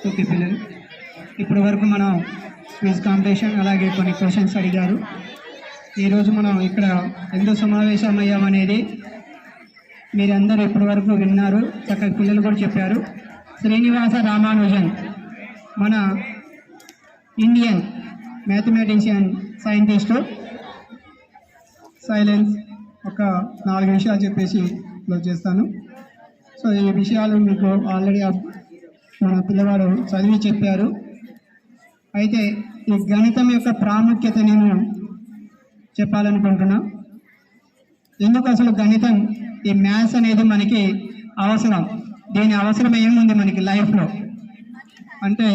Okay పిల్లలు, ఇప్పటి వరకు మనం క్విజ్ కాంపిటీషన్ అలాగే కొన్ని క్వశ్చన్స్ అడిగారు. ఈరోజు మనం ఇక్కడ ఎందుకు సమావేశమయ్యామనేది మీరందరూ ఇప్పటి వరకు విన్నారు. చక్కగా పిల్లలు కూడా చెప్పారు. శ్రీనివాస రామానుజన్ మన ఇండియన్ మ్యాథమెటిషియన్ సైంటిస్టు. సైలెన్స్, ఒక 4 విషయాలు చెప్పేసి క్లోజ్ చేస్తాను. సో ఈ విషయాలు మీకు ఆల్రెడీ మన పిల్లవాడు చదివి చెప్పారు. అయితే ఈ గణితం యొక్క ప్రాముఖ్యత నేను చెప్పాలనుకుంటున్నా. ఎందుకు అసలు గణితం, ఈ మ్యాథ్స్ అనేది మనకి అవసరం. దీని అవసరం ఏముంది మనకి లైఫ్లో అంటే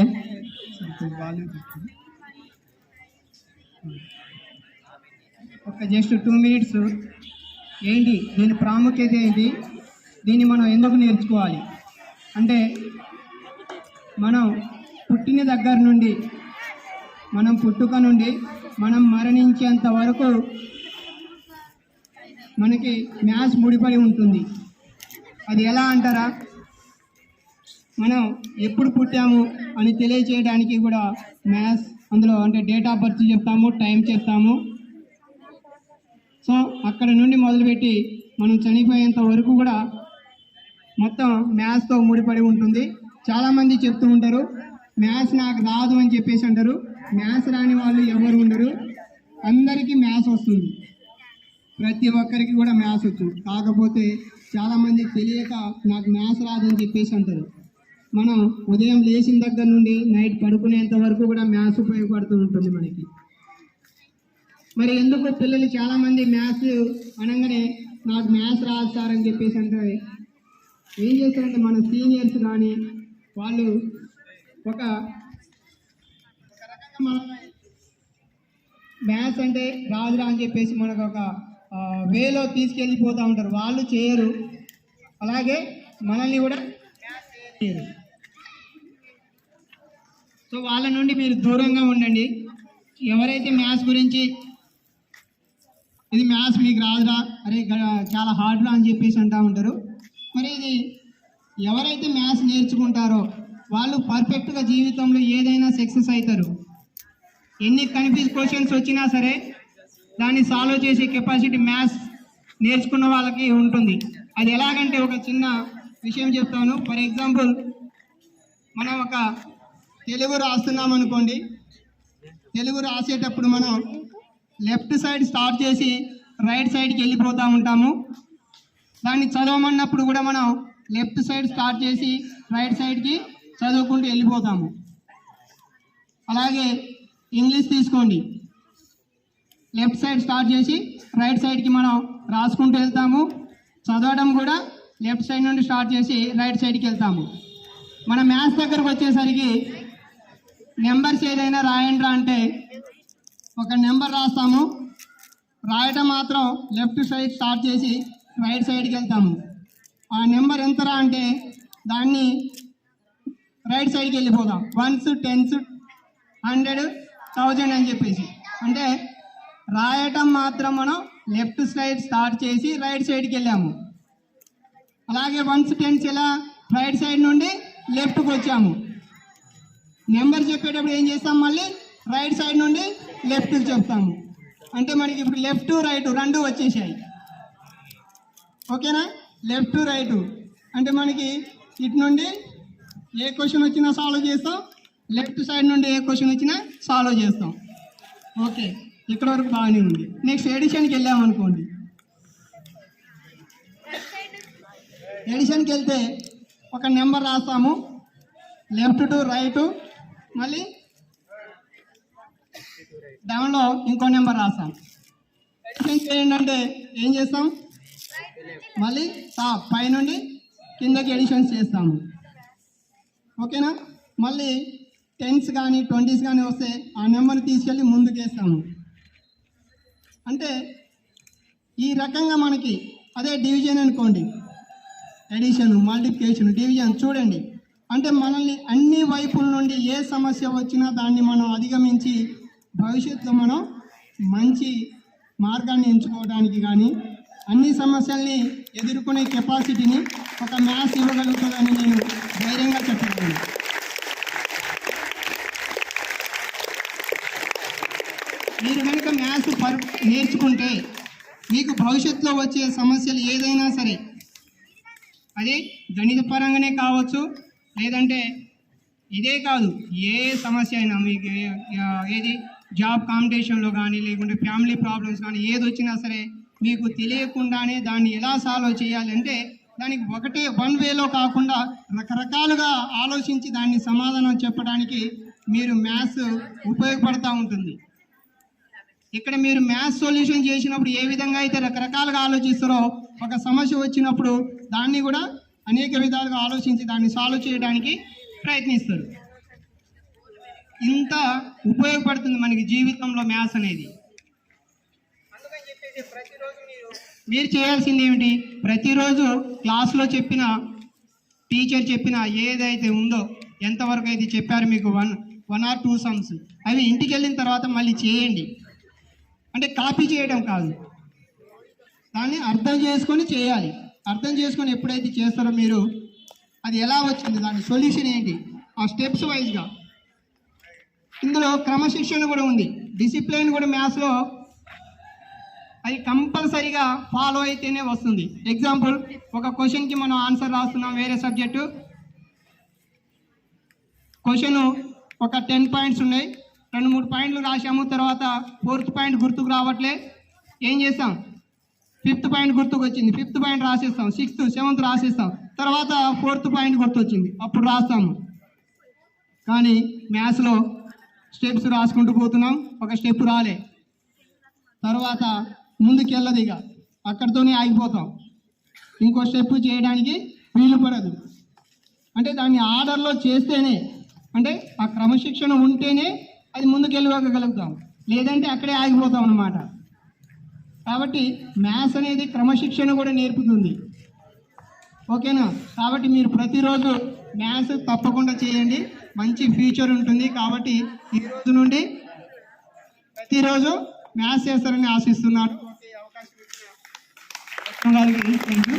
ఒక జస్ట్ 2 మినిట్స్ ఏంటి దీని ప్రాముఖ్యత ఏంటి, దీన్ని మనం ఎందుకు నేర్చుకోవాలి అంటే, మనం పుట్టిన దగ్గర నుండి, మనం పుట్టుక నుండి మనం మరణించేంత వరకు మనకి మ్యాథ్స్ ముడిపడి ఉంటుంది. అది ఎలా అంటారా, మనం ఎప్పుడు పుట్టాము అని తెలియచేయడానికి కూడా మ్యాథ్స్ అందులో అంటే డేట్ ఆఫ్ బర్త్ చెప్తాము, టైం చెప్తాము. సో అక్కడ నుండి మొదలుపెట్టి మనం చనిపోయేంత వరకు కూడా మొత్తం మ్యాథ్స్తో ముడిపడి ఉంటుంది. చాలామంది చెప్తూ ఉంటారు మ్యాథ్స్ నాకు రాదు అని చెప్పేసి అంటారు. మ్యాథ్స్ రాని వాళ్ళు ఎవరు ఉండరు, అందరికీ మ్యాథ్స్ వస్తుంది. ప్రతి ఒక్కరికి కూడా మ్యాథ్స్ వచ్చు. కాకపోతే చాలామంది తెలియక నాకు మ్యాథ్స్ రాదని చెప్పేసి అంటారు. మనం ఉదయం లేచిన దగ్గర నుండి నైట్ పడుకునేంత వరకు కూడా మ్యాథ్స్ ఉపయోగపడుతూ ఉంటుంది మనకి. మరి ఎందుకు పిల్లలు చాలామంది మ్యాథ్స్ అనగానే నాకు మ్యాథ్స్ రాదు సార్ అని చెప్పేసి అంటే ఏం చేస్తారంటే, మన సీనియర్స్ కానీ వాళ్ళు ఒక రకంగా మన మ్యాథ్స్ అంటే రాదురా అని చెప్పేసి మనకు ఒక వేలో తీసుకెళ్ళిపోతూ ఉంటారు. వాళ్ళు చేయరు, అలాగే మనల్ని కూడా చేయరు. సో వాళ్ళ నుండి మీరు దూరంగా ఉండండి. ఎవరైతే మ్యాథ్స్ గురించి ఇది మ్యాథ్స్ మీకు రాదురా, అరే చాలా హార్డ్రా అని చెప్పేసి అంటూ ఉంటారు. మరి ఇది ఎవరైతే మ్యాథ్స్ నేర్చుకుంటారో వాళ్ళు పర్ఫెక్ట్గా జీవితంలో ఏదైనా సక్సెస్ అవుతారు. ఎన్ని కన్ఫ్యూజ్ క్వశ్చన్స్ వచ్చినా సరే దాన్ని సాల్వ్ చేసే కెపాసిటీ మ్యాథ్స్ నేర్చుకున్న వాళ్ళకి ఉంటుంది. అది ఎలాగంటే ఒక చిన్న విషయం చెప్తాను. ఫర్ ఎగ్జాంపుల్, మనం ఒక తెలుగు రాస్తున్నాం అనుకోండి. తెలుగు రాసేటప్పుడు మనం లెఫ్ట్ సైడ్ స్టార్ట్ చేసి రైట్ సైడ్కి వెళ్ళిపోతూ ఉంటాము. దాన్ని చదవమన్నప్పుడు కూడా మనం లెఫ్ట్ సైడ్ స్టార్ట్ చేసి రైట్ సైడ్కి చదువుకుంటూ వెళ్ళిపోతాము. అలాగే ఇంగ్లీష్ తీసుకోండి, లెఫ్ట్ సైడ్ స్టార్ట్ చేసి రైట్ సైడ్కి మనం రాసుకుంటూ వెళ్తాము. చదవడం కూడా లెఫ్ట్ సైడ్ నుండి స్టార్ట్ చేసి రైట్ సైడ్కి వెళ్తాము. మన మ్యాథ్స్ దగ్గరకు వచ్చేసరికి నెంబర్స్ ఏదైనా రాయండి అంటే ఒక నెంబర్ రాస్తాము, రాయటం మాత్రం లెఫ్ట్ సైడ్ స్టార్ట్ చేసి రైట్ సైడ్కి వెళ్తాము. ఆ నెంబర్ ఎంతరా అంటే దాన్ని రైట్ సైడ్కి వెళ్ళిపోతాం. 1s 10s 100 1000 అని చెప్పేసి. అంటే రాయటం మాత్రం మనం లెఫ్ట్ సైడ్ స్టార్ట్ చేసి రైట్ సైడ్కి వెళ్ళాము. అలాగే 1s 10s ఇలా రైట్ సైడ్ నుండి లెఫ్ట్కి వచ్చాము. నెంబర్ చెప్పేటప్పుడు ఏం చేస్తాం, మళ్ళీ రైట్ సైడ్ నుండి లెఫ్ట్కి చెప్తాము. అంటే మనకి ఇప్పుడు లెఫ్ట్ రైట్ రెండు వచ్చేసాయి. ఓకేనా, లెఫ్ట్ రైట్ అంటే మనకి ఇటు నుండి ఏ క్వశ్చన్ వచ్చినా సాల్వ్ చేస్తాం, లెఫ్ట్ సైడ్ నుండి ఏ క్వశ్చన్ వచ్చినా సాల్వ్ చేస్తాం. ఓకే, ఇక్కడ వరకు బాగానే ఉంది. నెక్స్ట్ ఎడిషన్కి వెళ్ళామనుకోండి. ఎడిషన్కి వెళ్తే ఒక నెంబర్ రాస్తాము, లెఫ్ట్ టు రైట్, మళ్ళీ డౌన్లో ఇంకో నెంబర్ రాస్తాం. ఎడిషన్ చేయండి అంటే ఏం చేస్తాం, మళ్ళీ పై నుండి కిందకి ఎడిషన్స్ చేస్తాము. ఓకేనా, మళ్ళీ 10s కానీ 20s కానీ వస్తే ఆ నెంబర్ని తీసుకెళ్ళి ముందుకు వేస్తాము. అంటే ఈ రకంగా మనకి అదే డివిజన్ అనుకోండి, ఎడిషన్, మల్టిప్లికేషన్, డివిజన్ చూడండి. అంటే మనల్ని అన్ని వైపుల నుండి ఏ సమస్య వచ్చినా దాన్ని మనం అధిగమించి భవిష్యత్తులో మనం మంచి మార్గాన్ని ఎంచుకోవడానికి కానీ అన్ని సమస్యల్ని ఎదుర్కొనే కెపాసిటీని ఒక మ్యాథ్స్ ఇవ్వగలుగుతుందని నేను ధైర్యంగా చెప్పగలను. భవిష్యత్తులో వచ్చే సమస్యలు ఏదైనా సరే, అది గణిత పరంగానే కావచ్చు, లేదంటే ఇదే కాదు ఏ సమస్య అయినా మీకు ఏది జాబ్ కాంపిటీషన్లో కానీ, లేకుంటే ఫ్యామిలీ ప్రాబ్లమ్స్ కానీ ఏది వచ్చినా సరే మీకు తెలియకుండానే దాన్ని ఎలా సాల్వ్ చేయాలంటే దానికి ఒకటే వన్ వేలో కాకుండా రకరకాలుగా ఆలోచించి దాన్ని సమాధానం చెప్పడానికి మీరు మ్యాథ్స్ ఉపయోగపడుతూ ఉంటుంది. ఇక్కడ మీరు మ్యాథ్స్ సొల్యూషన్ చేసినప్పుడు ఏ విధంగా అయితే రకరకాలుగా ఆలోచిస్తారో, ఒక సమస్య వచ్చినప్పుడు దాన్ని కూడా అనేక విధాలుగా ఆలోచించి దాన్ని సాల్వ్ చేయడానికి ప్రయత్నిస్తారు. ఇంత ఉపయోగపడుతుంది మనకి జీవితంలో మ్యాథ్స్ అనేది. అందుకని చెప్పేసి ప్రతిరోజు మీరు చేయాల్సింది ఏమిటి, ప్రతిరోజు క్లాస్లో చెప్పిన టీచర్ చెప్పిన ఏదైతే ఉందో, ఎంతవరకు అయితే చెప్పారు మీకు వన్ ఆర్ 2 సమ్స్, అవి ఇంటికి వెళ్ళిన తర్వాత మళ్ళీ చేయండి. అంటే కాపీ చేయడం కాదు, దాన్ని అర్థం చేసుకొని చేయాలి. అర్థం చేసుకొని ఎప్పుడైతే చేస్తారో మీరు అది ఎలా వచ్చింది, దాని సొల్యూషన్ ఏంటి, ఆ స్టెప్స్ వైజ్గా. ఇందులో క్రమశిక్షణ కూడా ఉంది, డిసిప్లిన్ కూడా మ్యాథ్స్లో అది కంపల్సరీగా ఫాలో అయితేనే వస్తుంది. ఎగ్జాంపుల్, ఒక క్వశ్చన్కి మనం ఆన్సర్ రాస్తున్నాం వేరే సబ్జెక్టు, క్వశ్చన్ ఒక 10 పాయింట్స్ ఉన్నాయి, 2-3 పాయింట్లు రాసాము, తర్వాత 4th పాయింట్ గుర్తుకు రావట్లే, ఏం చేస్తాం, 5th పాయింట్ గుర్తుకు వచ్చింది, 5th పాయింట్ రాసేస్తాం, 6th 7th రాసేస్తాం, తర్వాత 4th పాయింట్ గుర్తు వచ్చింది, అప్పుడు రాస్తాము. కానీ మ్యాథ్స్లో స్టెప్స్ రాసుకుంటూ పోతున్నాం, ఒక స్టెప్ రాలే, తర్వాత ముందుకెళ్ళదు, ఇక అక్కడితోనే ఆగిపోతాం, ఇంకో స్టెప్ చేయడానికి వీలు పడదు. అంటే దాన్ని ఆర్డర్లో చేస్తేనే, అంటే ఆ క్రమశిక్షణ ఉంటేనే అది ముందుకెళ్ళగలుగుతాం, లేదంటే అక్కడే ఆగిపోతాం అన్నమాట. కాబట్టి మ్యాథ్స్ అనేది క్రమశిక్షణ కూడా నేర్పుతుంది. ఓకేనా? కాబట్టి మీరు ప్రతిరోజు మ్యాథ్స్ తప్పకుండా చేయండి, మంచి ఫ్యూచర్ ఉంటుంది. కాబట్టి ఈరోజు నుండి ప్రతిరోజు మ్యాథ్స్ చేస్తారని ఆశిస్తున్నాను. అవకాశం ఇచ్చిన థ్యాంక్ యూ.